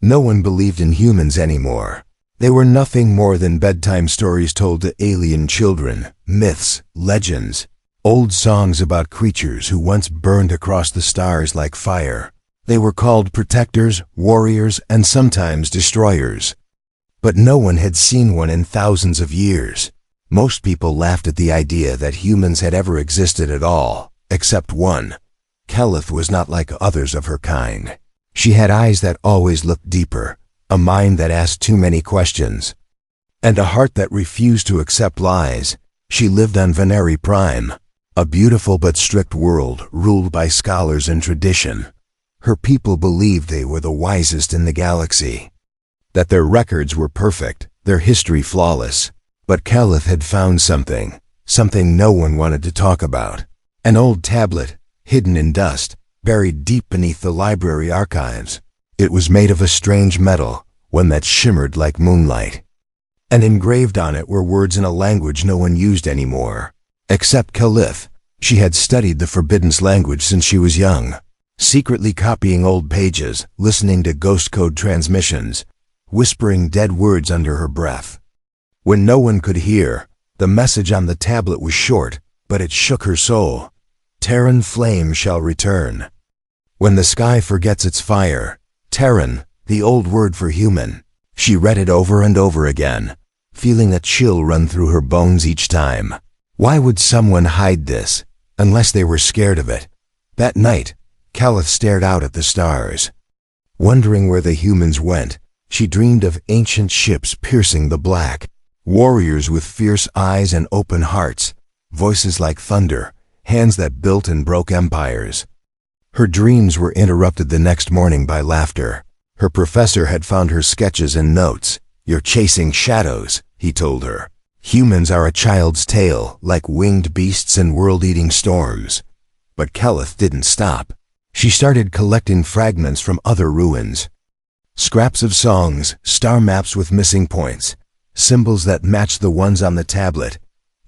No one believed in humans anymore. They were nothing more than bedtime stories told to alien children, myths, legends, old songs about creatures who once burned across the stars like fire. They were called protectors, warriors, and sometimes destroyers. But no one had seen one in thousands of years. Most people laughed at the idea that humans had ever existed at all, except one. Keleth was not like others of her kind. She had eyes that always looked deeper, a mind that asked too many questions, and a heart that refused to accept lies. She lived on Veneri Prime, a beautiful but strict world ruled by scholars and tradition. Her people believed they were the wisest in the galaxy, that their records were perfect, their history flawless. But Keleth had found something no one wanted to talk about. An old tablet, hidden in dust, buried deep beneath the library archives. It was made of a strange metal, one that shimmered like moonlight. And engraved on it were words in a language no one used anymore. Except Keleth. She had studied the Forbidden language since she was young, secretly copying old pages, listening to ghost code transmissions, whispering dead words under her breath. When no one could hear, the message on the tablet was short, but it shook her soul. Terran flame shall return. When the sky forgets its fire. Terran, the old word for human. She read it over and over again, feeling a chill run through her bones each time. Why would someone hide this, unless they were scared of it? That night, Keleth stared out at the stars. Wondering where the humans went, she dreamed of ancient ships piercing the black, warriors with fierce eyes and open hearts, voices like thunder, hands that built and broke empires. Her dreams were interrupted the next morning by laughter. Her professor had found her sketches and notes. "You're chasing shadows," he told her. "Humans are a child's tale, like winged beasts and world-eating storms." But Keleth didn't stop. She started collecting fragments from other ruins. Scraps of songs, star maps with missing points, symbols that matched the ones on the tablet.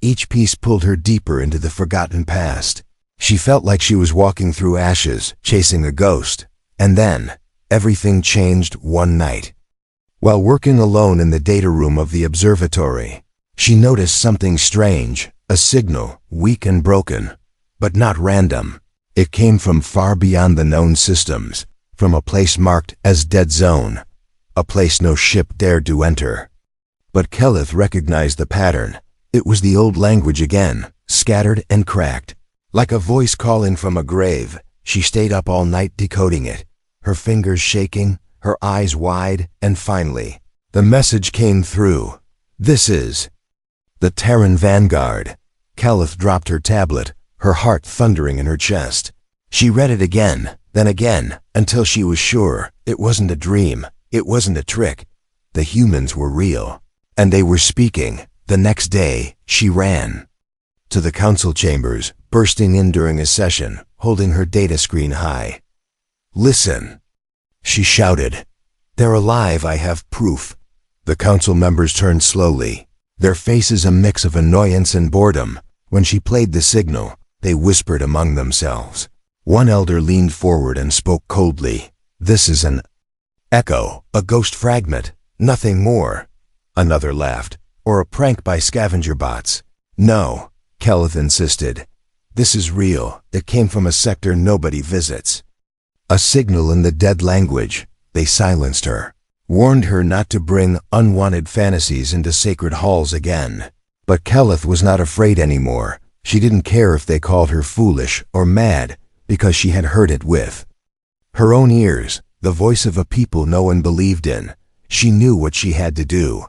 Each piece pulled her deeper into the forgotten past. She felt like she was walking through ashes, chasing a ghost. And then, everything changed one night. While working alone in the data room of the observatory, she noticed something strange, a signal, weak and broken, but not random. It came from far beyond the known systems, from a place marked as Dead Zone, a place no ship dared to enter. But Keleth recognized the pattern. It was the old language again, scattered and cracked. Like a voice calling from a grave, she stayed up all night decoding it, her fingers shaking, her eyes wide, and finally, the message came through. "This is the Terran Vanguard." Keleth dropped her tablet, her heart thundering in her chest. She read it again, then again, until she was sure it wasn't a dream, it wasn't a trick. The humans were real, and they were speaking. The next day, she ran to the council chambers, bursting in during a session, holding her data screen high. "Listen," she shouted. "They're alive, I have proof." The council members turned slowly, their faces a mix of annoyance and boredom. When she played the signal, they whispered among themselves. One elder leaned forward and spoke coldly. "This is an echo, a ghost fragment, nothing more." Another laughed. "Or a prank by scavenger bots." "No," Keleth insisted. "This is real. It came from a sector nobody visits." A signal in the dead language. They silenced her, warned her not to bring unwanted fantasies into sacred halls again. But Keleth was not afraid anymore. She didn't care if they called her foolish or mad, because she had heard it with her own ears, the voice of a people no one believed in. She knew what she had to do.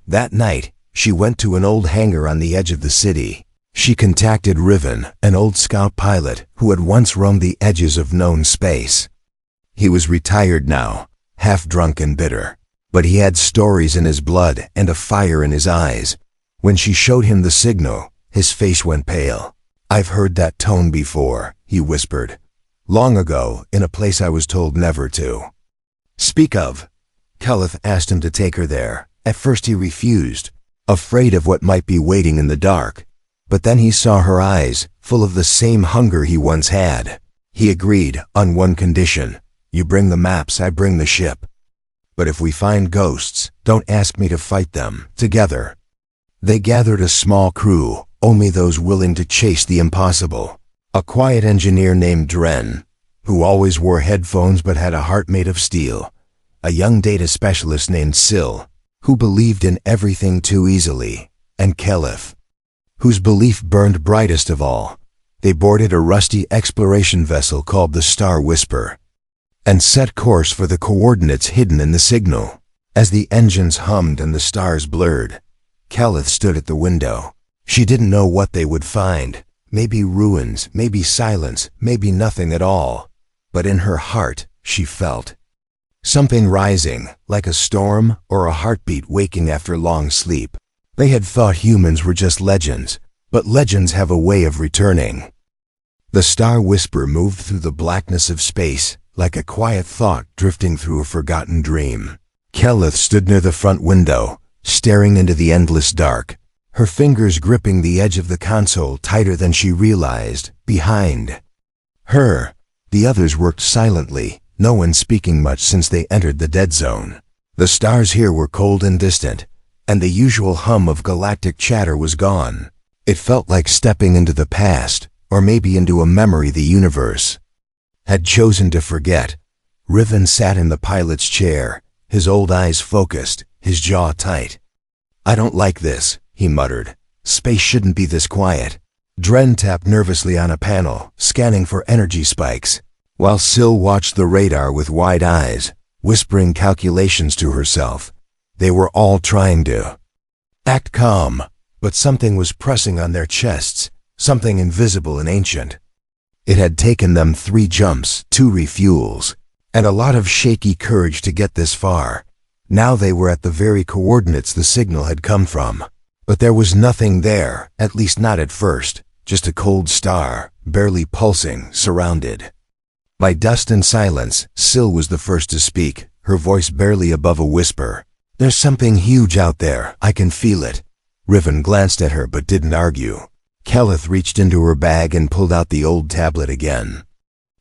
That night, she went to an old hangar on the edge of the city. She contacted Riven, an old scout pilot who had once roamed the edges of known space. He was retired now, half drunk and bitter, but he had stories in his blood and a fire in his eyes. When she showed him the signal, his face went pale. "I've heard that tone before," he whispered. "Long ago, in a place I was told never to speak of." Keleth asked him to take her there. At first he refused, afraid of what might be waiting in the dark. But then he saw her eyes, full of the same hunger he once had. He agreed, on one condition: "You bring the maps, I bring the ship." But if we find ghosts, don't ask me to fight them, together." They gathered a small crew, only those willing to chase the impossible. A quiet engineer named Dren, who always wore headphones but had a heart made of steel. A young data specialist named Sil, who believed in everything too easily. And Kelif, whose belief burned brightest of all. They boarded a rusty exploration vessel called the Star Whisper and set course for the coordinates hidden in the signal. As the engines hummed and the stars blurred, Kelif stood at the window. She didn't know what they would find. Maybe ruins, maybe silence, maybe nothing at all. But in her heart, she felt something rising, like a storm or a heartbeat waking after long sleep. They had thought humans were just legends, but legends have a way of returning. The Star Whisper moved through the blackness of space, like a quiet thought drifting through a forgotten dream. Kelith stood near the front window, staring into the endless dark, her fingers gripping the edge of the console tighter than she realized. Behind her, the others worked silently, no one speaking much since they entered the dead zone. The stars here were cold and distant, and the usual hum of galactic chatter was gone. It felt like stepping into the past, or maybe into a memory the universe had chosen to forget. Riven sat in the pilot's chair, his old eyes focused, his jaw tight. "I don't like this," he muttered. "Space shouldn't be this quiet." Dren tapped nervously on a panel, scanning for energy spikes, while Sil watched the radar with wide eyes, whispering calculations to herself. They were all trying to act calm, but something was pressing on their chests, something invisible and ancient. It had taken them 3 jumps, 2 refuels, and a lot of shaky courage to get this far. Now they were at the very coordinates the signal had come from. But there was nothing there, at least not at first, just a cold star, barely pulsing, surrounded by dust and silence. Sil was the first to speak, her voice barely above a whisper. "There's something huge out there, I can feel it." Riven glanced at her but didn't argue. Kelith reached into her bag and pulled out the old tablet again.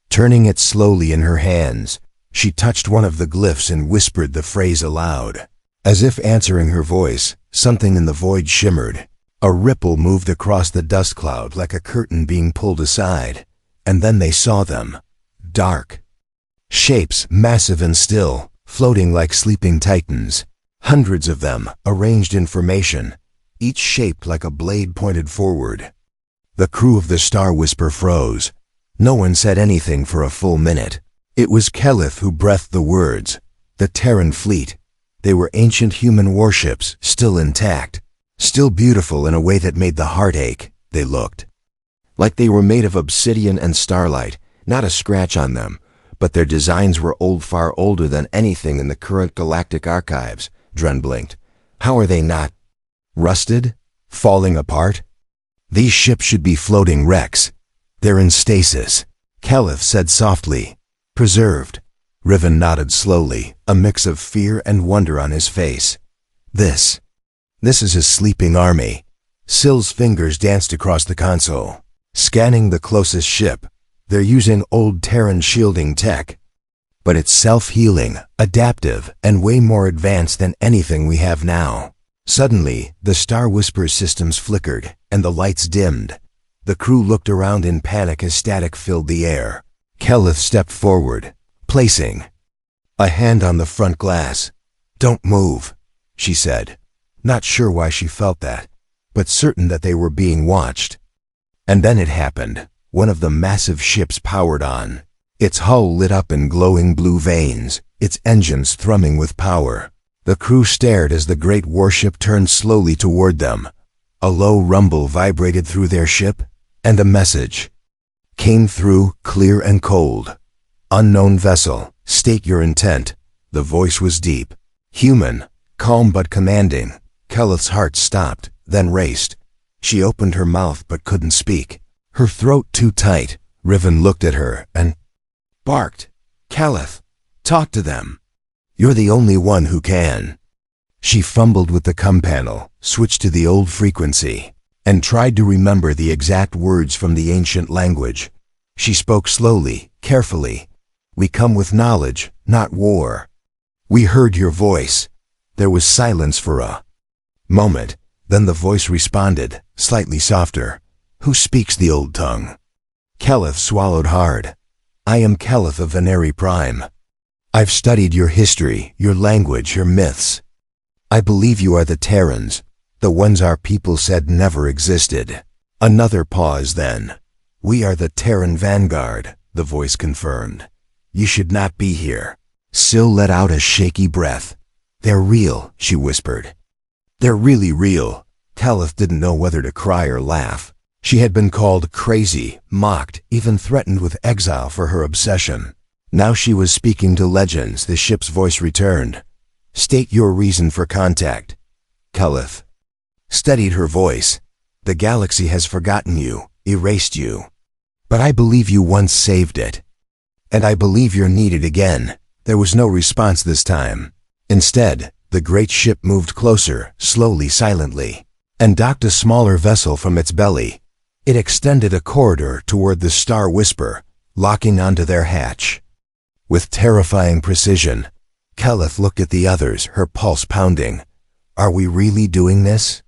Turning it slowly in her hands, she touched one of the glyphs and whispered the phrase aloud. As if answering her voice, something in the void shimmered. A ripple moved across the dust cloud like a curtain being pulled aside, and then they saw them. Dark shapes, massive and still, floating like sleeping titans. Hundreds of them, arranged in formation, each shaped like a blade pointed forward. The crew of the Star Whisper froze. No one said anything for a full minute. It was Kelith who breathed the words. The Terran fleet. They were ancient human warships, still intact, still beautiful in a way that made the heart ache. They looked like they were made of obsidian and starlight, not a scratch on them, but their designs were old, far older than anything in the current galactic archives. Dren blinked. How are they not rusted? Falling apart? These ships should be floating wrecks. They're in stasis, Kelith said softly. Preserved. Riven nodded slowly, a mix of fear and wonder on his face. This is his sleeping army. Sil's fingers danced across the console, scanning the closest ship. They're using old Terran shielding tech, but it's self-healing, adaptive, and way more advanced than anything we have now. Suddenly, the Star Whisper's systems flickered, and the lights dimmed. The crew looked around in panic as static filled the air. Kelith stepped forward, placing a hand on the front glass. "Don't move," she said, not sure why she felt that, but certain that they were being watched. And then it happened. One of the massive ships powered on, its hull lit up in glowing blue veins, its engines thrumming with power. The crew stared as the great warship turned slowly toward them. A low rumble vibrated through their ship, and a message came through, clear and cold. "Unknown vessel, state your intent." The voice was deep, human, calm but commanding. Kelith's heart stopped, then raced. She opened her mouth but couldn't speak, her throat too tight. Riven looked at her and barked, "Kelith, talk to them. You're the only one who can." She fumbled with the comm panel, switched to the old frequency, and tried to remember the exact words from the ancient language. She spoke slowly, carefully. "We come with knowledge, not war." We heard your voice. There was silence for a moment. Then the voice responded, slightly softer. Who speaks the old tongue? Keleth swallowed hard. I am Keleth of Veneri Prime. I've studied your history, your language, your myths. I believe you are the Terrans, the ones our people said never existed. Another pause then. We are the Terran Vanguard, the voice confirmed. You should not be here. Syl let out a shaky breath. They're real, she whispered. They're really real. Keleth didn't know whether to cry or laugh. She had been called crazy, mocked, even threatened with exile for her obsession. Now she was speaking to legends. The ship's voice returned. State your reason for contact. Keleth steadied her voice. The galaxy has forgotten you, erased you. But I believe you once saved it. And I believe you're needed again. There was no response this time. Instead, the great ship moved closer, slowly, silently, and docked a smaller vessel from its belly. It extended a corridor toward the Star Whisper, locking onto their hatch. With terrifying precision, Keleth looked at the others, her pulse pounding. Are we really doing this?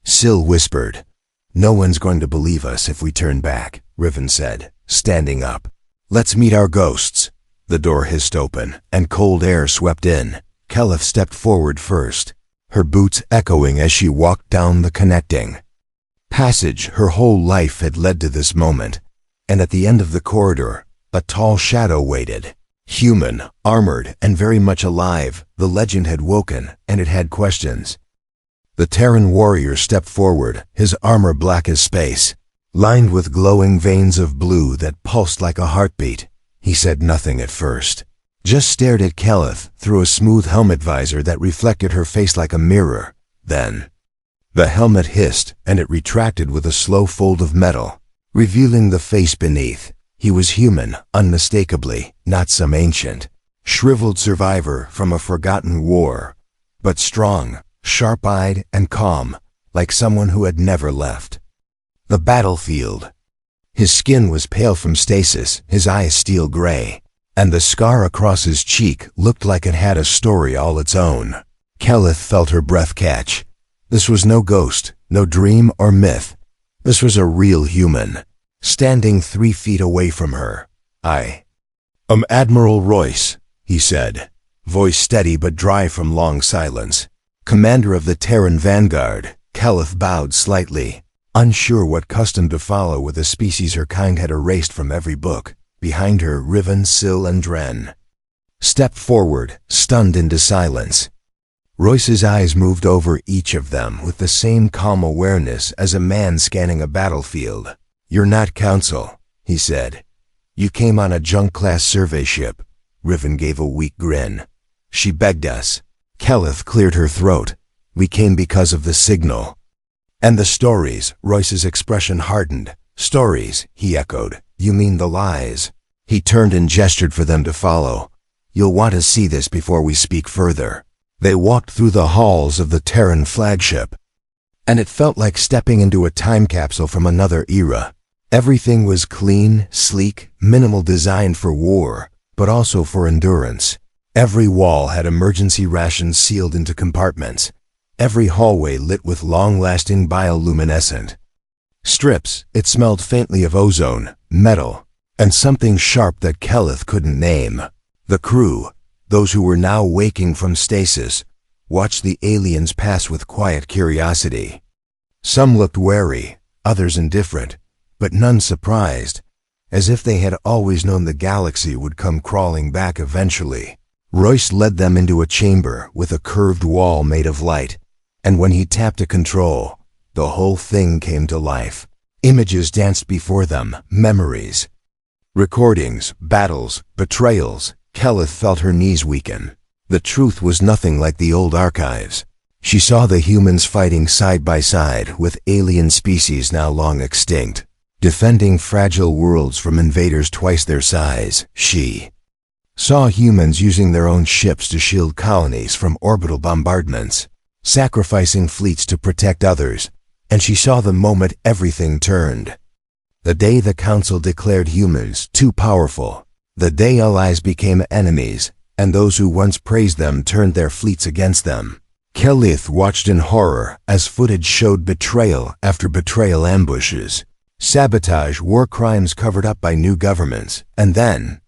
Syl whispered. No one's going to believe us if we turn back, Riven said, standing up. Let's meet our ghosts. The door hissed open, and cold air swept in. Keleth stepped forward first, her boots echoing as she walked down the connecting passage. Her whole life had led to this moment, and at the end of the corridor, a tall shadow waited. Human, armored, and very much alive, the legend had woken, and it had questions. The Terran warrior stepped forward, his armor black as space, lined with glowing veins of blue that pulsed like a heartbeat. He said nothing at first, just stared at Keleth through a smooth helmet visor that reflected her face like a mirror. Then, the helmet hissed, and it retracted with a slow fold of metal, revealing the face beneath. He was human, unmistakably, not some ancient, shriveled survivor from a forgotten war, but strong, sharp-eyed, and calm, like someone who had never left the battlefield. His skin was pale from stasis, his eyes steel gray, and the scar across his cheek looked like it had a story all its own. Keleth felt her breath catch. This was no ghost, no dream or myth. This was a real human, standing 3 feet away from her. I am Admiral Royce, he said, voice steady but dry from long silence. Commander of the Terran Vanguard. Keleth bowed slightly, unsure what custom to follow with a species her kind had erased from every book. Behind her, Riven, Syl, and Dren stepped forward, stunned into silence. Royce's eyes moved over each of them with the same calm awareness as a man scanning a battlefield. You're not Council, he said. You came on a junk-class survey ship. Riven gave a weak grin. She begged us. Keleth cleared her throat. We came because of the signal. And the stories. Royce's expression hardened. Stories, he echoed. You mean the lies? He turned and gestured for them to follow. You'll want to see this before we speak further. They walked through the halls of the Terran flagship, and it felt like stepping into a time capsule from another era. Everything was clean, sleek, minimal, designed for war, but also for endurance. Every wall had emergency rations sealed into compartments. Every hallway lit with long-lasting bioluminescent strips. It smelled faintly of ozone, metal, and something sharp that Keleth couldn't name. The crew, those who were now waking from stasis, watched the aliens pass with quiet curiosity. Some looked wary, others indifferent, but none surprised, as if they had always known the galaxy would come crawling back eventually. Royce led them into a chamber with a curved wall made of light, and when he tapped a control, the whole thing came to life. Images danced before them, memories, recordings, battles, betrayals. Keleth felt her knees weaken. The truth was nothing like the old archives. She saw the humans fighting side by side with alien species now long extinct, defending fragile worlds from invaders twice their size. She saw humans using their own ships to shield colonies from orbital bombardments, sacrificing fleets to protect others, and she saw the moment everything turned. The day the Council declared humans too powerful, the day allies became enemies, and those who once praised them turned their fleets against them. Kelith watched in horror as footage showed betrayal after betrayal, ambushes, sabotage, war crimes covered up by new governments, and then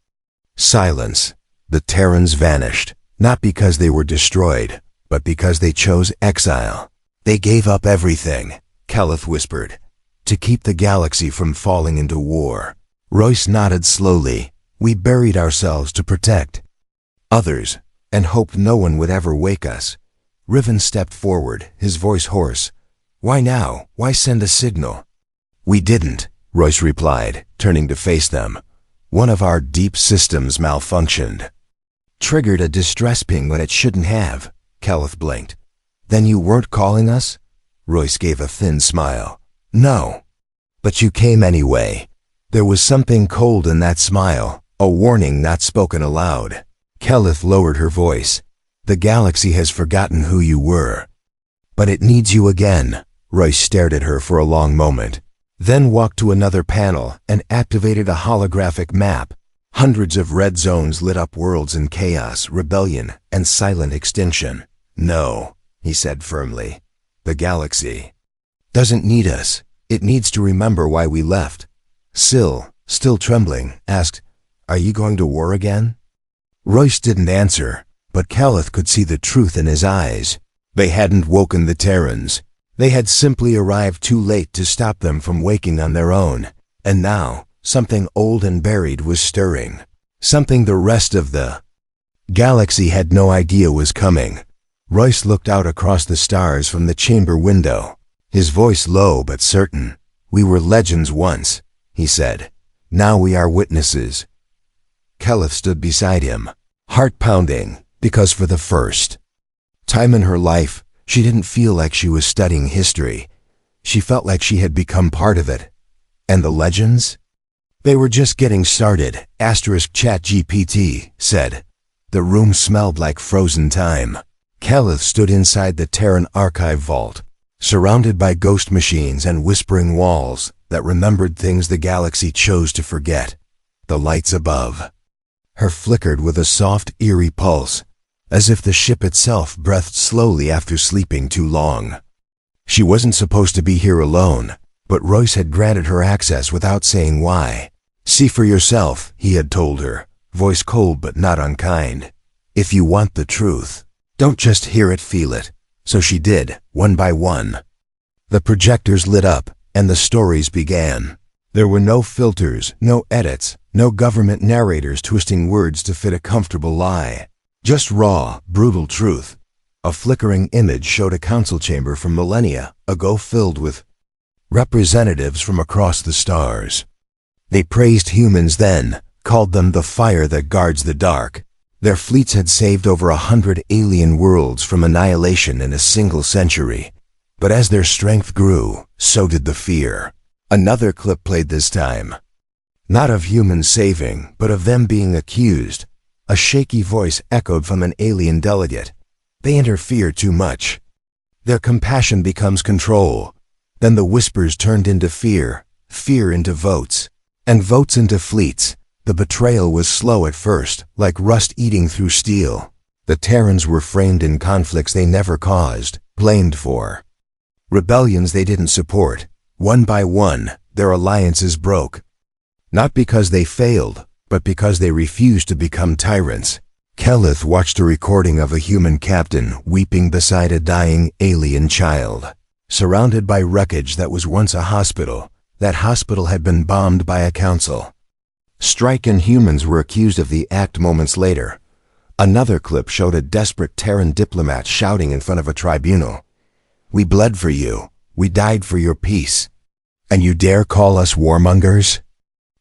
silence. The Terrans vanished, not because they were destroyed, but because they chose exile. They gave up everything, Kelith whispered, to keep the galaxy from falling into war. Royce nodded slowly. We buried ourselves to protect others, and hoped no one would ever wake us. Riven stepped forward, his voice hoarse. Why now? Why send a signal? We didn't, Royce replied, turning to face them. One of our deep systems malfunctioned. Triggered a distress ping when it shouldn't have, Kelith blinked. Then you weren't calling us? Royce gave a thin smile. No. But you came anyway. There was something cold in that smile, a warning not spoken aloud. Kelith lowered her voice. The galaxy has forgotten who you were. But it needs you again. Royce stared at her for a long moment, then walked to another panel and activated a holographic map. Hundreds of red zones lit up worlds in chaos, rebellion, and silent extinction. No, he said firmly. The galaxy doesn't need us. It needs to remember why we left. Syl, still trembling, asked, Are you going to war again? Royce didn't answer, but Kelith could see the truth in his eyes. They hadn't woken the Terrans. They had simply arrived too late to stop them from waking on their own. And now, something old and buried was stirring. Something the rest of the galaxy had no idea was coming. Royce looked out across the stars from the chamber window, his voice low but certain. We were legends once, he said. Now we are witnesses. Kelith stood beside him, heart pounding, because for the first time in her life, she didn't feel like she was studying history. She felt like she had become part of it. And the legends? They were just getting started, *ChatGPT said. The room smelled like frozen time. Kelith stood inside the Terran archive vault, surrounded by ghost machines and whispering walls that remembered things the galaxy chose to forget. The lights above her flickered with a soft, eerie pulse, as if the ship itself breathed slowly after sleeping too long. She wasn't supposed to be here alone, but Royce had granted her access without saying why. See for yourself, he had told her, voice cold but not unkind. If you want the truth, don't just hear it, feel it. So she did, one by one. The projectors lit up, and the stories began. There were no filters, no edits, no government narrators twisting words to fit a comfortable lie. Just raw, brutal truth. A flickering image showed a council chamber from millennia ago filled with representatives from across the stars. They praised humans then, called them the fire that guards the dark. Their fleets had saved over 100 alien worlds from annihilation in a single century. But as their strength grew, so did the fear. Another clip played this time. Not of humans saving, but of them being accused. A shaky voice echoed from an alien delegate. They interfere too much. Their compassion becomes control. Then the whispers turned into fear, fear into votes, and votes into fleets. The betrayal was slow at first, like rust eating through steel. The Terrans were framed in conflicts they never caused, blamed for rebellions they didn't support. One by one, their alliances broke. Not because they failed, but because they refused to become tyrants. Kelith watched a recording of a human captain weeping beside a dying alien child. Surrounded by wreckage that was once a hospital, that hospital had been bombed by a council. Striken humans were accused of the act moments later. Another clip showed a desperate Terran diplomat shouting in front of a tribunal. We bled for you. We died for your peace. And you dare call us warmongers?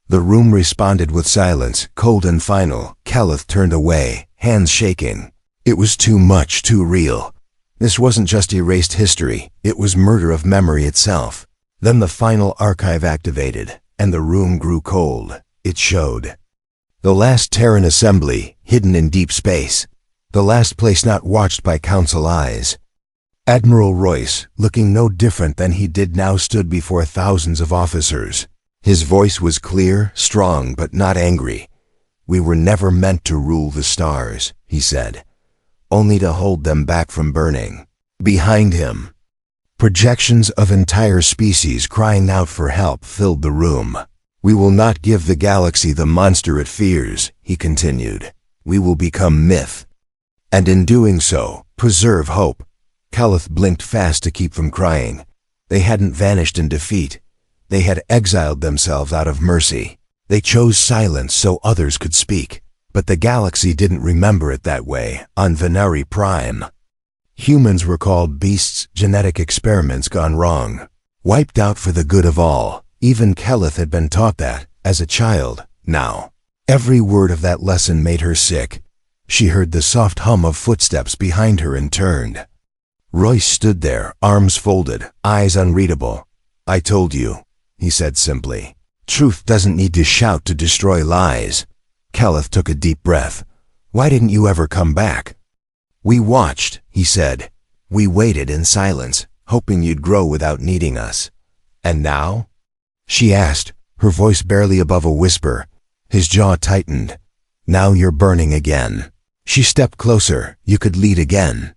The room responded with silence, cold and final. Kelith turned away, hands shaking. It was too much, too real. This wasn't just erased history, it was murder of memory itself. Then the final archive activated, and the room grew cold. It showed the last Terran assembly, hidden in deep space. The last place not watched by council eyes. Admiral Royce, looking no different than he did now, stood before thousands of officers. His voice was clear, strong, but not angry. "We were never meant to rule the stars," he said, "only to hold them back from burning." Behind him, projections of entire species crying out for help filled the room. "We will not give the galaxy the monster it fears," he continued. "We will become myth. And in doing so, preserve hope." Calith blinked fast to keep from crying. They hadn't vanished in defeat. They had exiled themselves out of mercy. They chose silence so others could speak. But the galaxy didn't remember it that way on Venari Prime. Humans were called beasts, genetic experiments gone wrong, wiped out for the good of all. Even Calith had been taught that, as a child. Now, every word of that lesson made her sick. She heard the soft hum of footsteps behind her and turned. Royce stood there, arms folded, eyes unreadable. "I told you," he said simply. "Truth doesn't need to shout to destroy lies." Calith took a deep breath. "Why didn't you ever come back?" "We watched," he said. "We waited in silence, hoping you'd grow without needing us." "And now?" she asked, her voice barely above a whisper. His jaw tightened. "Now you're burning again." She stepped closer. "You could lead again.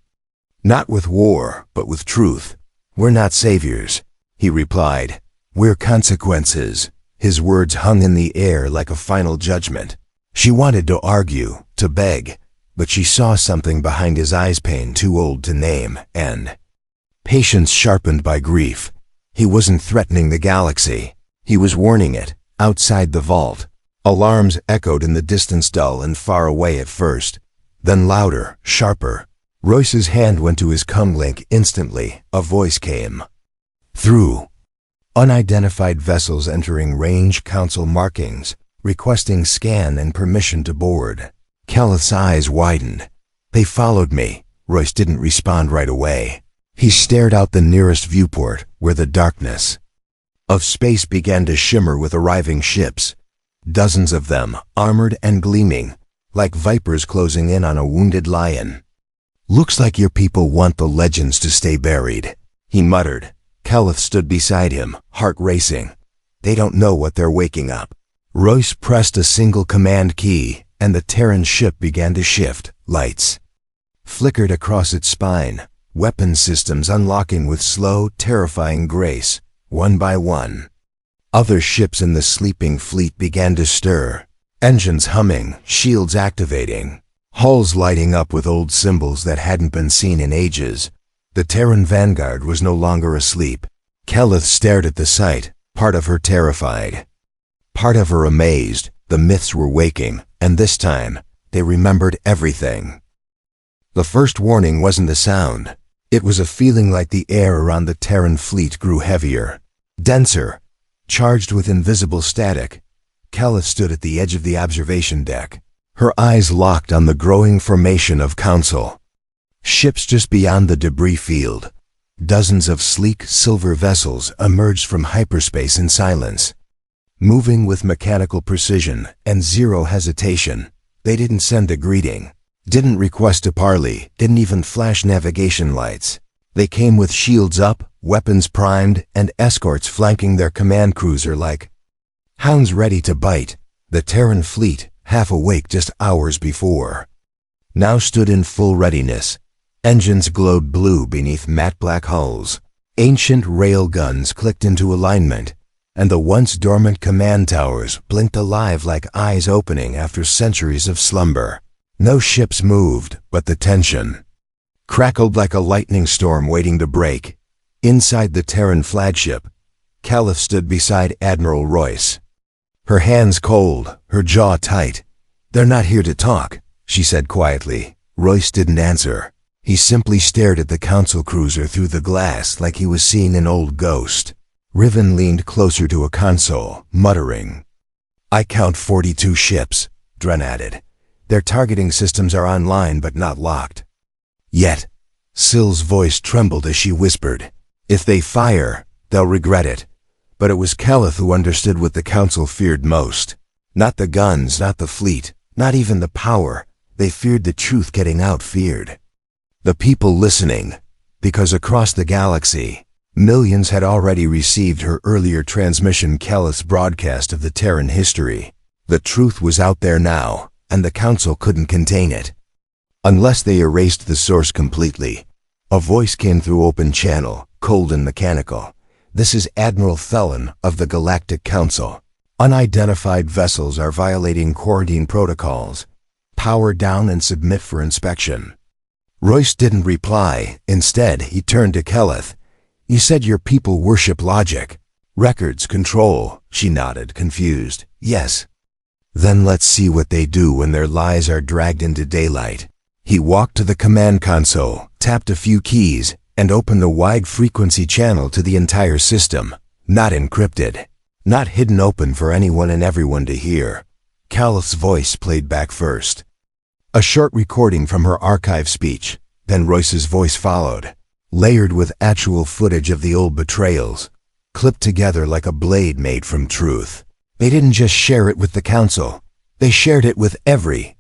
Not with war, but with truth." "We're not saviors," he replied. "We're consequences." His words hung in the air like a final judgment. She wanted to argue, to beg, but she saw something behind his eyes, pain too old to name, and patience sharpened by grief. He wasn't threatening the galaxy. He was warning it, outside the vault. Alarms echoed in the distance, dull and far away at first, then louder, sharper. Royce's hand went to his comlink instantly. A voice came through. Unidentified vessels entering range, council markings, requesting scan and permission to board. Calith's eyes widened. "They followed me." Royce didn't respond right away. He stared out the nearest viewport, where the darkness of space began to shimmer with arriving ships. Dozens of them, armored and gleaming, like vipers closing in on a wounded lion. "Looks like your people want the legends to stay buried," he muttered. Calith stood beside him, heart racing. "They don't know what they're waking up." Royce pressed a single command key, and the Terran ship began to shift. Lights flickered across its spine, weapon systems unlocking with slow, terrifying grace, one by one. Other ships in the sleeping fleet began to stir, engines humming, shields activating, hulls lighting up with old symbols that hadn't been seen in ages. The Terran vanguard was no longer asleep. Calith stared at the sight, part of her terrified, part of her amazed. The myths were waking, and this time, they remembered everything. The first warning wasn't a sound. It was a feeling, like the air around the Terran fleet grew heavier, denser, charged with invisible static. Calith stood at the edge of the observation deck, her eyes locked on the growing formation of Council. Ships just beyond the debris field. Dozens of sleek, silver vessels emerged from hyperspace in silence, moving with mechanical precision and zero hesitation. They didn't send a greeting, didn't request a parley, didn't even flash navigation lights. They came with shields up, weapons primed, and escorts flanking their command cruiser like hounds ready to bite. The Terran fleet, half awake just hours before, now stood in full readiness. Engines glowed blue beneath matte black hulls. Ancient rail guns clicked into alignment, and the once dormant command towers blinked alive like eyes opening after centuries of slumber. No ships moved, but the tension crackled like a lightning storm waiting to break. Inside the Terran flagship, Calith stood beside Admiral Royce, her hands cold, her jaw tight. "They're not here to talk," she said quietly. Royce didn't answer. He simply stared at the Council cruiser through the glass like he was seeing an old ghost. Riven leaned closer to a console, muttering. "I count 42 ships," Dren added. "Their targeting systems are online but not locked yet." Syl's voice trembled as she whispered, "If they fire, they'll regret it." But it was Calith who understood what the Council feared most. Not the guns, not the fleet, not even the power. They feared the truth getting out, feared the people listening, because across the galaxy, millions had already received her earlier transmission, Calith's broadcast of the Terran history. The truth was out there now, and the council couldn't contain it. Unless they erased the source completely. A voice came through open channel, cold and mechanical. This is Admiral Thelen of the Galactic Council. Unidentified vessels are violating quarantine protocols. Power down and submit for inspection. Royce didn't reply. Instead, he turned to Keleth. You said your people worship logic. Records control. She nodded, confused. Yes. Then let's see what they do when their lies are dragged into daylight. He walked to the command console, tapped a few keys, and opened a wide frequency channel to the entire system. Not encrypted. Not hidden open for anyone and everyone to hear. Keleth's voice played back first. A short recording from her archive speech. Then Royce's voice followed, layered with actual footage of the old betrayals, clipped together like a blade made from truth. They didn't just share it with the council. They shared it with every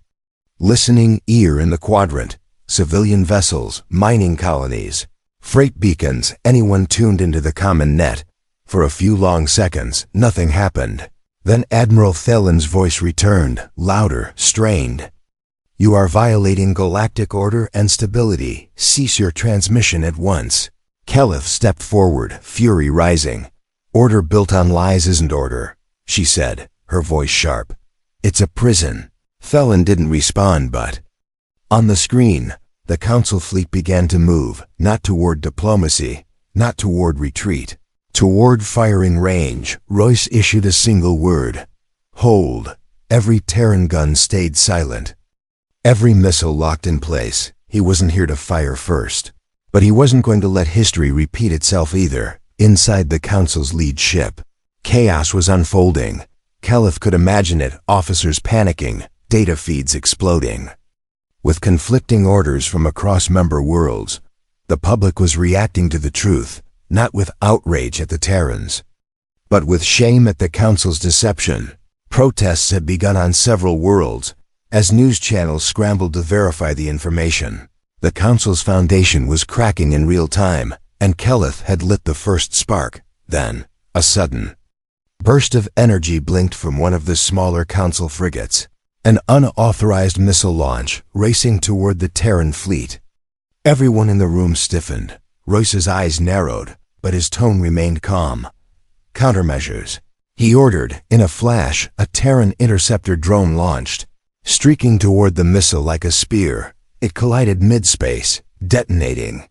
listening ear in the quadrant. Civilian vessels, mining colonies, freight beacons, anyone tuned into the common net. For a few long seconds, nothing happened. Then Admiral Thelen's voice returned, louder, strained. You are violating galactic order and stability. Cease your transmission at once. Keleth stepped forward, fury rising. Order built on lies isn't order, she said, her voice sharp. It's a prison. Thelen didn't respond, but on the screen, the council fleet began to move, not toward diplomacy, not toward retreat, toward firing range. Royce issued a single word. Hold. Every Terran gun stayed silent. Every missile locked in place. He wasn't here to fire first. But he wasn't going to let history repeat itself either. Inside the council's lead ship, chaos was unfolding. Keleth could imagine it, officers panicking, data feeds exploding. With conflicting orders from across member worlds, the public was reacting to the truth, not with outrage at the Terrans, but with shame at the council's deception. Protests had begun on several worlds, as news channels scrambled to verify the information. The council's foundation was cracking in real time, and Keleth had lit the first spark. Then, a sudden burst of energy blinked from one of the smaller council frigates. An unauthorized missile launch, racing toward the Terran fleet. Everyone in the room stiffened. Royce's eyes narrowed, but his tone remained calm. Countermeasures. He ordered. In a flash, a Terran interceptor drone launched. Streaking toward the missile like a spear, it collided mid-space, detonating.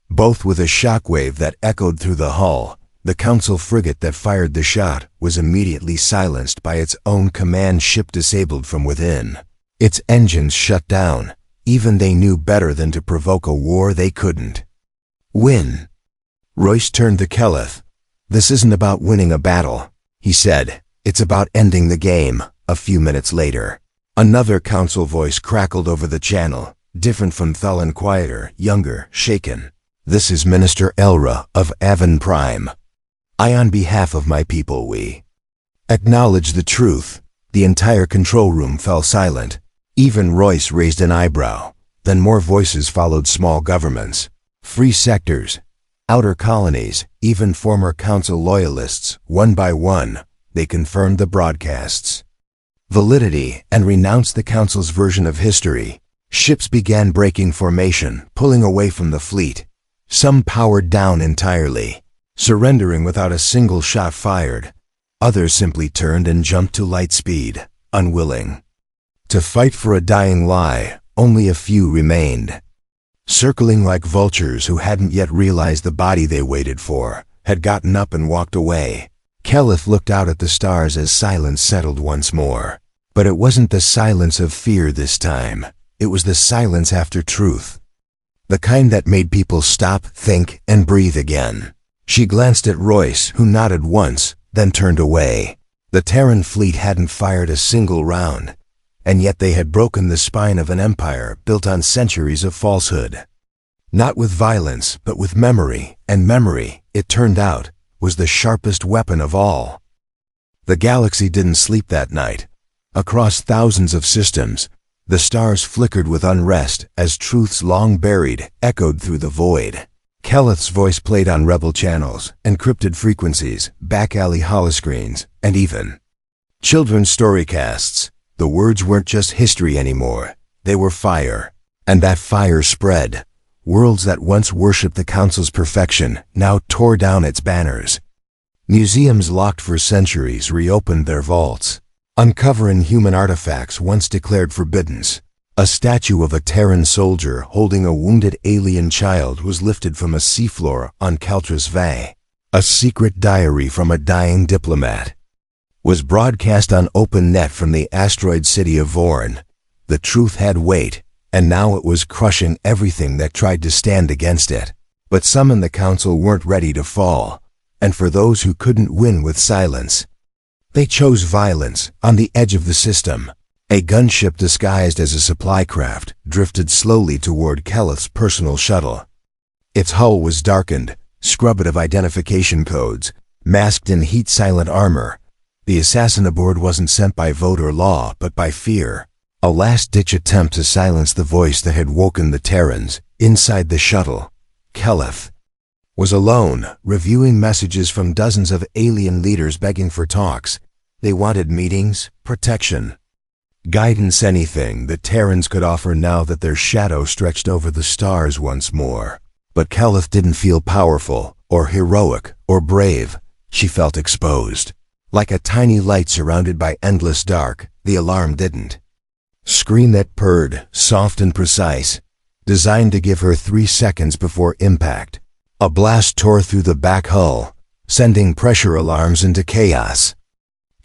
Both with a shockwave that echoed through the hull. The council frigate that fired the shot was immediately silenced by its own command ship, disabled from within. Its engines shut down. Even they knew better than to provoke a war they couldn't win. Royce turned to Keleth. This isn't about winning a battle, he said. It's about ending the game. A few minutes later, another council voice crackled over the channel, different from Thelen, quieter, younger, shaken. This is Minister Elra of Avon Prime. On behalf of my people, we acknowledge the truth. The entire control room fell silent. Even Royce raised an eyebrow. Then more voices followed. Small governments, free sectors, outer colonies, even former council loyalists. One by one, they confirmed the broadcasts' validity and renounced the council's version of history. Ships began breaking formation, pulling away from the fleet. Some powered down entirely, surrendering without a single shot fired. Others simply turned and jumped to light speed, unwilling to fight for a dying lie. Only a few remained, circling like vultures who hadn't yet realized the body they waited for had gotten up and walked away. Keleth looked out at the stars as silence settled once more. But it wasn't the silence of fear this time. It was the silence after truth. The kind that made people stop, think, and breathe again. She glanced at Royce, who nodded once, then turned away. The Terran fleet hadn't fired a single round, and yet they had broken the spine of an empire built on centuries of falsehood. Not with violence, but with memory, and memory, it turned out, was the sharpest weapon of all. The galaxy didn't sleep that night. Across thousands of systems, the stars flickered with unrest as truths long buried echoed through the void. Keleth's voice played on rebel channels, encrypted frequencies, back alley holoscreens, and even Children's storycasts. The words weren't just history anymore. They were fire. And that fire spread. Worlds that once worshipped the Council's perfection now tore down its banners. Museums locked for centuries reopened their vaults, uncovering human artifacts once declared forbidden. A statue of a Terran soldier holding a wounded alien child was lifted from a seafloor on Caltras Vay. A secret diary from a dying diplomat was broadcast on OpenNet from the asteroid city of Vorn. The truth had weight, and now it was crushing everything that tried to stand against it. But some in the Council weren't ready to fall, and for those who couldn't win with silence, they chose violence on the edge of the system. A gunship disguised as a supply craft drifted slowly toward Keleth's personal shuttle. Its hull was darkened, scrubbed of identification codes, masked in heat-silent armor. The assassin aboard wasn't sent by vote or law, but by fear. A last-ditch attempt to silence the voice that had woken the Terrans. Inside the shuttle, Keleth was alone, reviewing messages from dozens of alien leaders begging for talks. They wanted meetings, protection, guidance, anything the Terrans could offer now that their shadow stretched over the stars once more. But Keleth didn't feel powerful, or heroic, or brave. She felt exposed. Like a tiny light surrounded by endless dark, the alarm didn't. Screen that purred, soft and precise, designed to give her 3 seconds before impact. A blast tore through the back hull, sending pressure alarms into chaos.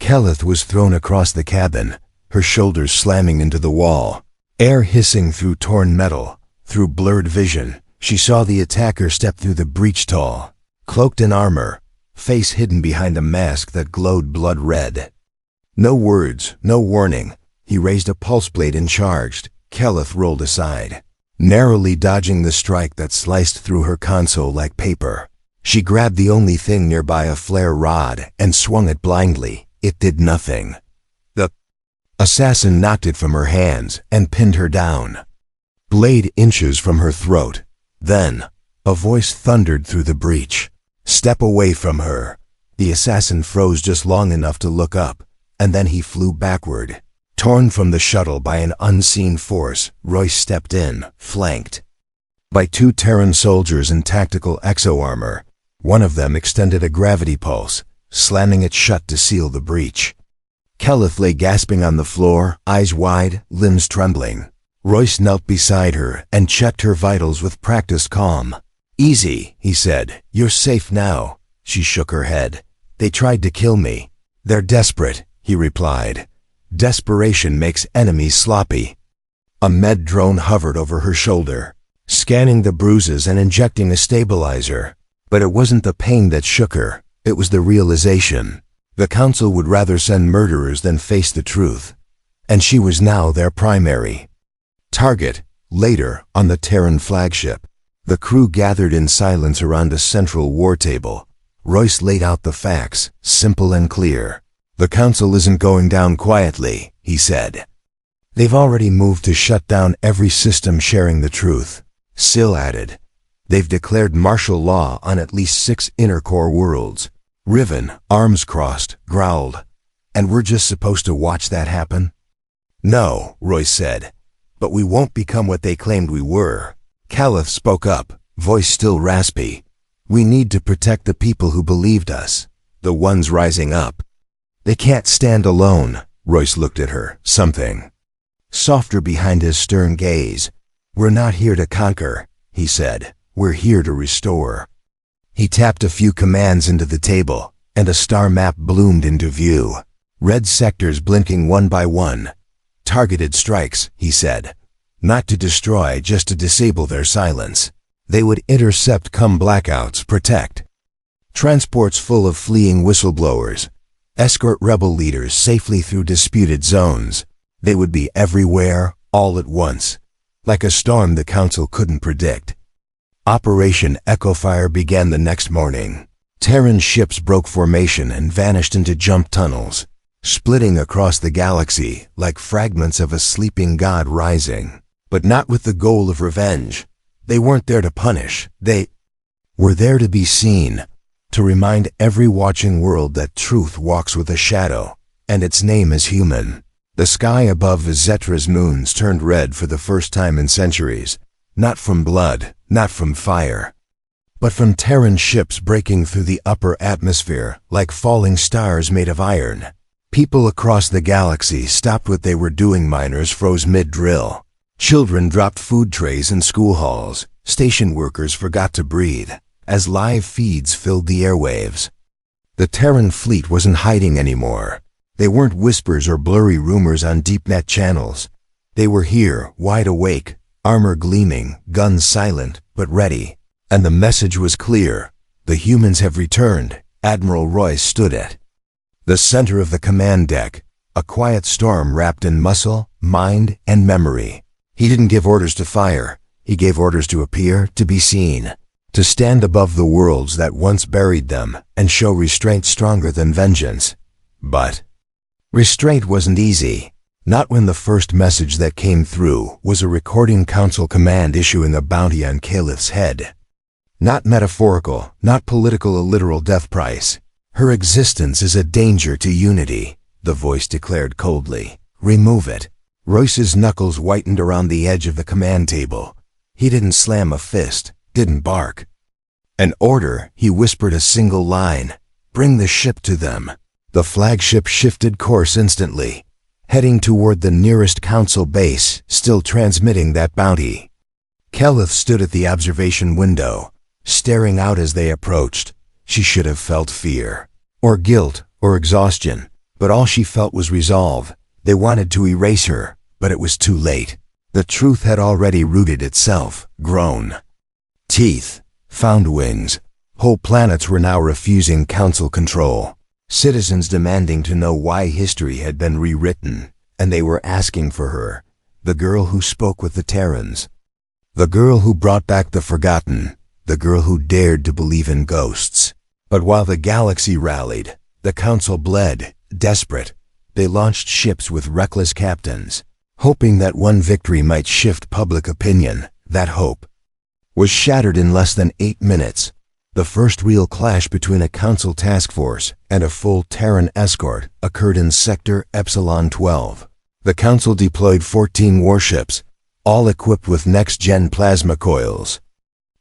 Keleth was thrown across the cabin, her shoulders slamming into the wall. Air hissing through torn metal. Through blurred vision, she saw the attacker step through the breach tall, cloaked in armor, face hidden behind a mask that glowed blood red. No words, no warning. He raised a pulse blade and charged. Keleth rolled aside, narrowly dodging the strike that sliced through her console like paper. She grabbed the only thing nearby, a flare rod, and swung it blindly. It did nothing. The assassin knocked it from her hands and pinned her down, blade inches from her throat. Then, a voice thundered through the breach. "Step away from her." The assassin froze just long enough to look up, and then he flew backward. Torn from the shuttle by an unseen force, Royce stepped in, flanked by 2 Terran soldiers in tactical exo-armor. One of them extended a gravity pulse, slamming it shut to seal the breach. Keleth lay gasping on the floor, eyes wide, limbs trembling. Royce knelt beside her and checked her vitals with practiced calm. "Easy," he said. "You're safe now." She shook her head. "They tried to kill me." "They're desperate," he replied. "Desperation makes enemies sloppy." A med drone hovered over her shoulder, scanning the bruises and injecting a stabilizer. But it wasn't the pain that shook her. It was the realization. The Council would rather send murderers than face the truth. And she was now their primary target. Later, on the Terran flagship, the crew gathered in silence around a central war table. Royce laid out the facts, simple and clear. "The Council isn't going down quietly," he said. "They've already moved to shut down every system sharing the truth." Sill added, "They've declared martial law on at least 6 inner-core worlds." Riven, arms crossed, growled, "And we're just supposed to watch that happen?" "No," Royce said, "but we won't become what they claimed we were." Keleth spoke up, voice still raspy. "We need to protect the people who believed us, the ones rising up. They can't stand alone." Royce looked at her, something softer behind his stern gaze. "We're not here to conquer," he said. "We're here to restore." He tapped a few commands into the table, and a star map bloomed into view. Red sectors blinking one by one. "Targeted strikes," he said. "Not to destroy, just to disable their silence." They would intercept come blackouts, protect transports full of fleeing whistleblowers, escort rebel leaders safely through disputed zones. They would be everywhere, all at once, like a storm the Council couldn't predict. Operation Echofire began the next morning. Terran ships broke formation and vanished into jump tunnels, splitting across the galaxy like fragments of a sleeping god rising. But not with the goal of revenge. They weren't there to punish. They were there to be seen, to remind every watching world that truth walks with a shadow, and its name is human. The sky above Vizetra's moons turned red for the first time in centuries, not from blood, not from fire, but from Terran ships breaking through the upper atmosphere like falling stars made of iron. People across the galaxy stopped what they were doing. Miners froze mid-drill. Children dropped food trays in school halls. Station workers forgot to breathe as live feeds filled the airwaves. The Terran fleet wasn't hiding anymore. They weren't whispers or blurry rumors on deep net channels. They were here, wide awake, armor gleaming, guns silent, but ready. And the message was clear. The humans have returned. Admiral Royce stood at the center of the command deck, a quiet storm wrapped in muscle, mind, and memory. He didn't give orders to fire. He gave orders to appear, to be seen, to stand above the worlds that once buried them and show restraint stronger than vengeance. But restraint wasn't easy. Not when the first message that came through was a recording council command issuing a bounty on Calith's head. Not metaphorical, not political, a literal death price. Her existence is a danger to unity, the voice declared coldly. Remove it. Royce's knuckles whitened around the edge of the command table. He didn't slam a fist, didn't bark. An order, he whispered a single line. Bring the ship to them. The flagship shifted course instantly, heading toward the nearest council base, still transmitting that bounty. Calith stood at the observation window, staring out as they approached. She should have felt fear, or guilt, or exhaustion, but all she felt was resolve. They wanted to erase her, but it was too late. The truth had already rooted itself, grown. Teeth, found wings. Whole planets were now refusing council control. Citizens demanding to know why history had been rewritten, and they were asking for her, the girl who spoke with the Terrans, the girl who brought back the forgotten, the girl who dared to believe in ghosts. But while the galaxy rallied, the council bled, desperate. They launched ships with reckless captains, hoping that one victory might shift public opinion. That hope was shattered in less than 8 minutes. The first real clash between a council task force and a full Terran escort occurred in Sector Epsilon 12. The council deployed 14 warships, all equipped with next-gen plasma coils,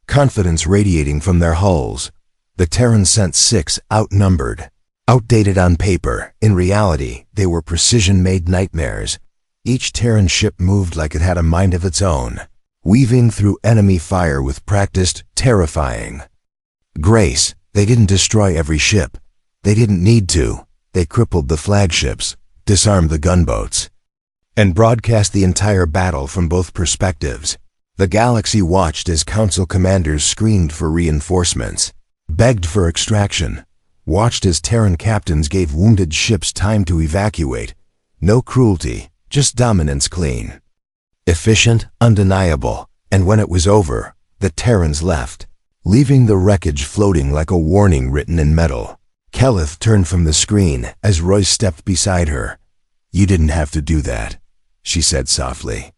confidence radiating from their hulls. The Terrans sent 6, outnumbered, outdated on paper. In reality, they were precision-made nightmares. Each Terran ship moved like it had a mind of its own, weaving through enemy fire with practiced, terrifying grace. They didn't destroy every ship. They didn't need to. They crippled the flagships, disarmed the gunboats, and broadcast the entire battle from both perspectives. The galaxy watched as council commanders screamed for reinforcements, begged for extraction, watched as Terran captains gave wounded ships time to evacuate. No cruelty, just dominance, clean, efficient, undeniable. And when it was over, the Terrans left, leaving the wreckage floating like a warning written in metal. Calith turned from the screen as Royce stepped beside her. You didn't have to do that, she said softly.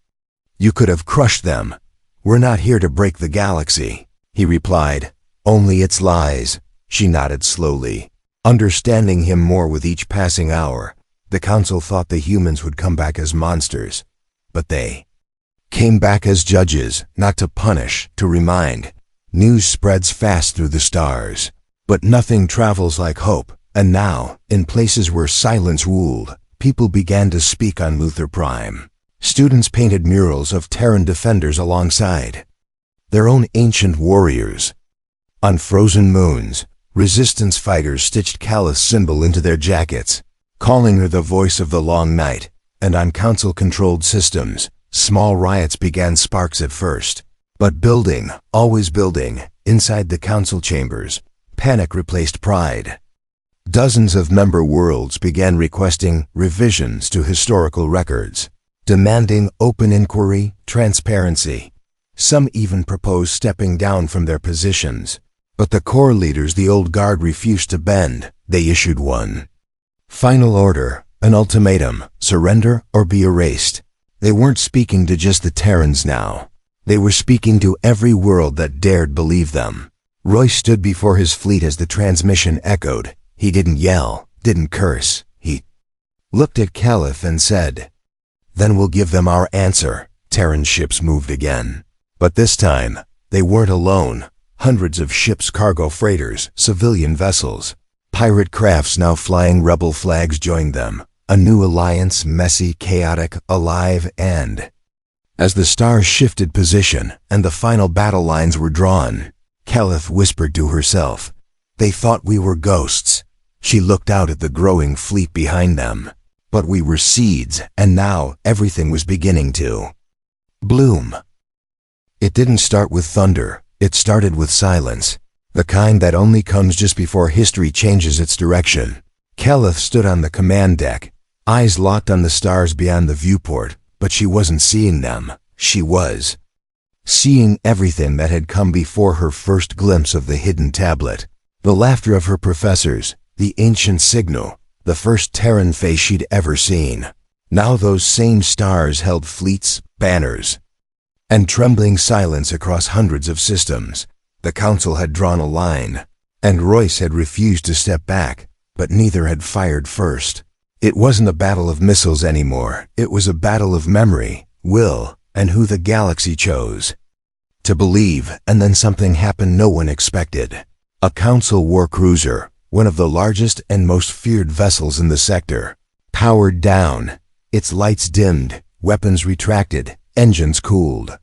You could have crushed them. We're not here to break the galaxy, he replied. Only its lies. She nodded slowly, understanding him more with each passing hour. The council thought the humans would come back as monsters, but they came back as judges, not to punish, to remind. News spreads fast through the stars, but nothing travels like hope. And now, in places where silence ruled, people began to speak on Luther Prime. Students painted murals of Terran defenders alongside their own ancient warriors. On frozen moons, resistance fighters stitched Calith's symbol into their jackets, calling her the voice of the long night. And on council-controlled systems, small riots began, sparks at first, but building, always building, inside the council chambers. Panic replaced pride. Dozens of member worlds began requesting revisions to historical records, demanding open inquiry, transparency. Some even proposed stepping down from their positions. But the core leaders, the old guard, refused to bend. They issued one final order, an ultimatum: surrender or be erased. They weren't speaking to just the Terrans now. They were speaking to every world that dared believe them. Royce stood before his fleet as the transmission echoed. He didn't yell, didn't curse. He looked at Caliph and said, "Then we'll give them our answer." Terran ships moved again. But this time, they weren't alone. Hundreds of ships, cargo freighters, civilian vessels, pirate crafts now flying rebel flags joined them. A new alliance, messy, chaotic, alive, and as the stars shifted position and the final battle lines were drawn, Caliph whispered to herself, "They thought we were ghosts." She looked out at the growing fleet behind them. But we were seeds, and now everything was beginning to bloom. It didn't start with thunder, it started with silence, the kind that only comes just before history changes its direction. Caliph stood on the command deck, eyes locked on the stars beyond the viewport, but she wasn't seeing them. She was seeing everything that had come before her first glimpse of the hidden tablet. The laughter of her professors, the ancient signal, the first Terran face she'd ever seen. Now those same stars held fleets, banners, and trembling silence across hundreds of systems. The Council had drawn a line, and Royce had refused to step back, but neither had fired first. It wasn't a battle of missiles anymore. It was a battle of memory, will, and who the galaxy chose to believe. And then something happened no one expected. A Council war cruiser, one of the largest and most feared vessels in the sector, powered down. Its lights dimmed, weapons retracted, engines cooled.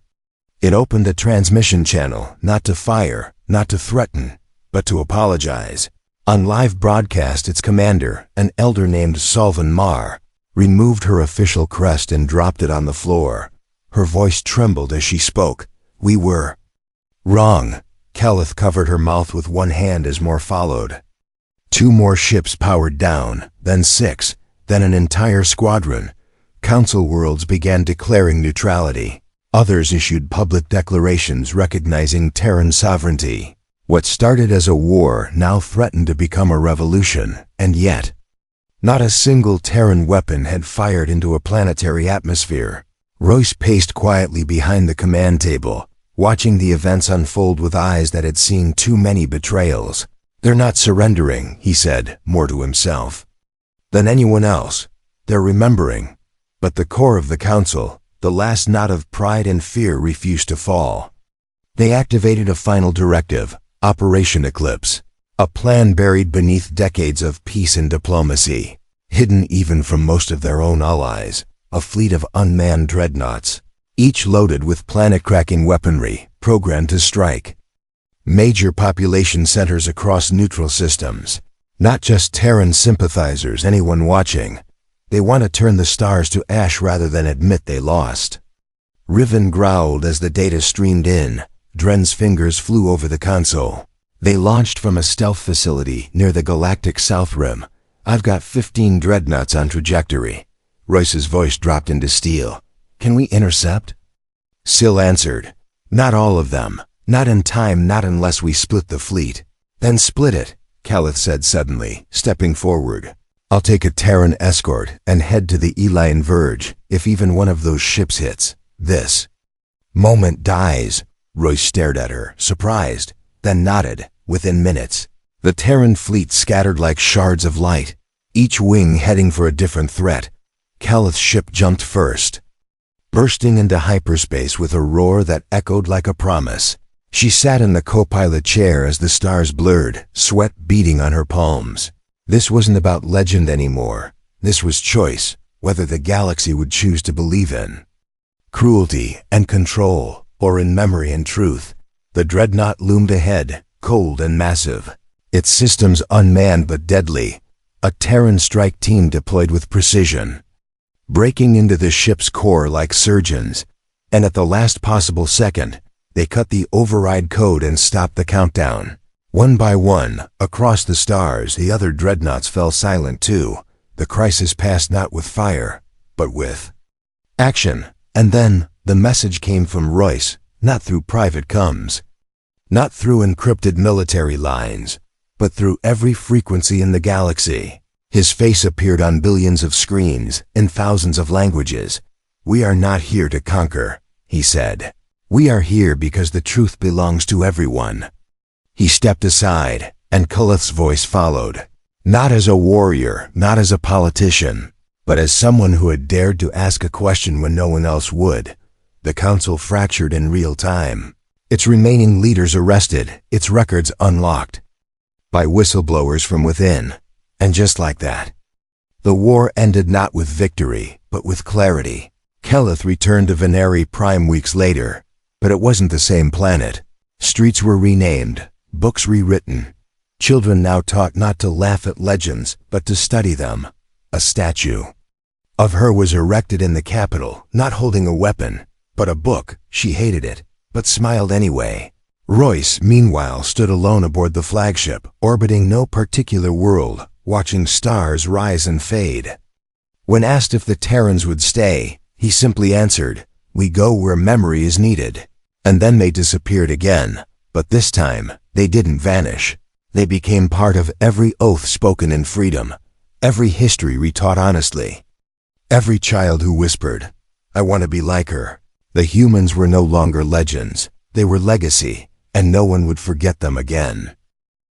It opened a transmission channel, not to fire, not to threaten, but to apologize. On live broadcast, its commander, an elder named Salvan Mar, removed her official crest and dropped it on the floor. Her voice trembled as she spoke. "We were wrong." Caliph covered her mouth with one hand as more followed. 2 more ships powered down, then 6, then an entire squadron. Council worlds began declaring neutrality. Others issued public declarations recognizing Terran sovereignty. What started as a war now threatened to become a revolution, and yet, not a single Terran weapon had fired into a planetary atmosphere. Royce paced quietly behind the command table, watching the events unfold with eyes that had seen too many betrayals. "They're not surrendering," he said, more to himself than anyone else. "They're remembering." But the core of the Council, the last knot of pride and fear, refused to fall. They activated a final directive, Operation Eclipse, a plan buried beneath decades of peace and diplomacy, hidden even from most of their own allies. A fleet of unmanned dreadnoughts, each loaded with planet-cracking weaponry, programmed to strike major population centers across neutral systems. Not just Terran sympathizers, anyone watching. They want to turn the stars to ash rather than admit they lost. Riven growled as the data streamed in. Dren's fingers flew over the console. "They launched from a stealth facility near the galactic south rim. I've got 15 dreadnoughts on trajectory." Royce's voice dropped into steel. "Can we intercept?" Syl answered, "Not all of them. Not in time, not unless we split the fleet." "Then split it," Caliph said suddenly, stepping forward. "I'll take a Terran escort and head to the Elian Verge if even one of those ships hits. This moment dies." Royce stared at her, surprised, then nodded. Within minutes, the Terran fleet scattered like shards of light, each wing heading for a different threat. Caliph's ship jumped first, bursting into hyperspace with a roar that echoed like a promise. She sat in the co-pilot chair as the stars blurred, sweat beading on her palms. This wasn't about legend anymore. This was choice, whether the galaxy would choose to believe in cruelty and control, or in memory and truth. The dreadnought loomed ahead, cold and massive, its systems unmanned but deadly. A Terran strike team deployed with precision, breaking into the ship's core like surgeons, and at the last possible second, they cut the override code and stopped the countdown. One by one, across the stars, the other dreadnoughts fell silent too. The crisis passed not with fire, but with action. And then, the message came from Royce, not through private comms, not through encrypted military lines, but through every frequency in the galaxy. His face appeared on billions of screens, in thousands of languages. "We are not here to conquer," he said. "We are here because the truth belongs to everyone." He stepped aside, and Caliph's voice followed. Not as a warrior, not as a politician, But as someone who had dared to ask a question when no one else would, the council fractured in real time. Its remaining leaders arrested, its records unlocked by whistleblowers from within. And just like that, the war ended not with victory, but with clarity. Keleth returned to Veneri Prime weeks later, but it wasn't the same planet. Streets were renamed, books rewritten. Children now taught not to laugh at legends, but to study them. A statue of her was erected in the capital, not holding a weapon, but a book. She hated it, but smiled anyway. Royce, meanwhile, stood alone aboard the flagship, orbiting no particular world, watching stars rise and fade. When asked if the Terrans would stay, he simply answered, "We go where memory is needed." And then they disappeared again, but this time, they didn't vanish. They became part of every oath spoken in freedom, every history retaught honestly, every child who whispered, "I want to be like her." The humans were no longer legends, they were legacy, and no one would forget them again.